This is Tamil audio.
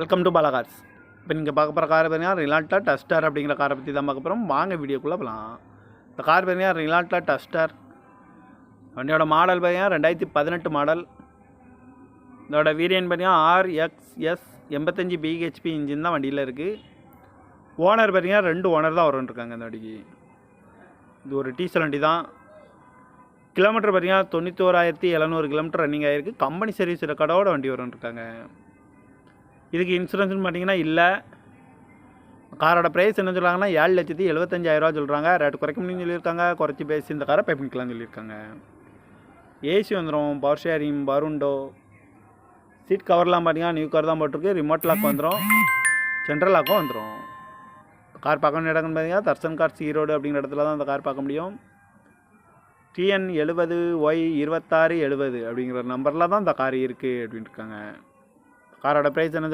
Welcome to Bala cars. இப்போ நீங்கள் பார்க்க போகிற கார் பார்த்தீங்கன்னா ரிலால்ட்டா டஸ்டர் அப்படிங்கிற காரை பற்றி தான் பார்க்க போகிறோம். வாங்க வீடியோக்குள்ளே போகலாம். இந்த கார் பார்த்தீங்கன்னா ரிலால்ட்டா டஸ்டர். வண்டியோட மாடல் பார்த்தீங்கன்னா 2018 மாடல். இதோட வேரியன்ட் பார்த்தீங்கன்னா RXS 85 பிஹெச்பி இன்ஜின் தான் வண்டியில் இருக்குது. ஓனர் பார்த்தீங்கன்னா 2 ஓனர் தான் வரும்ன்ருக்காங்க இந்த வண்டிக்கு. இது ஒரு டீசல் வண்டி தான். கிலோமீட்டர் பார்த்தீங்கன்னா 91,700 கிலோமீட்டர் ரன்னிங் ஆகிருக்கு. கம்பெனி சர்வீஸ் ரெக்கார்டோட வண்டி வரும்ன்ருக்காங்க. இதுக்கு இன்சூரன்ஸ்னு பார்த்தீங்கன்னா இல்லை. காரோட ப்ரைஸ் என்ன சொல்கிறாங்கன்னா 7,75,000 சொல்கிறாங்க. ரேட்டு குறைக்க முடியும்னு சொல்லியிருக்காங்க. குறைச்சி பேசி இந்த காரை பே பண்ணிக்கலாம்னு சொல்லியிருக்காங்க. ஏசி வந்துடும், பவர் ஷேரிங், பருண்டோ, சீட் கவர்லாம் பார்த்தீங்கன்னா நியூ கார் தான் போட்டிருக்கு. ரிமோட் லாக் வந்துடும், சென்ட்ரல் லாக்கும் வந்துடும். கார் பார்க்க வேண்டிய இடம்னு பார்த்தீங்கன்னா தர்சன் கார்ஸ் ஈரோடு அப்படிங்கிற இடத்துல தான் அந்த கார் பார்க்க முடியும். TN 70Y2670 அப்படிங்கிற நம்பரில் தான் இந்த கார் இருக்குது அப்படின்ட்டு இருக்காங்க. காரோட ப்ரைஸ் என்ன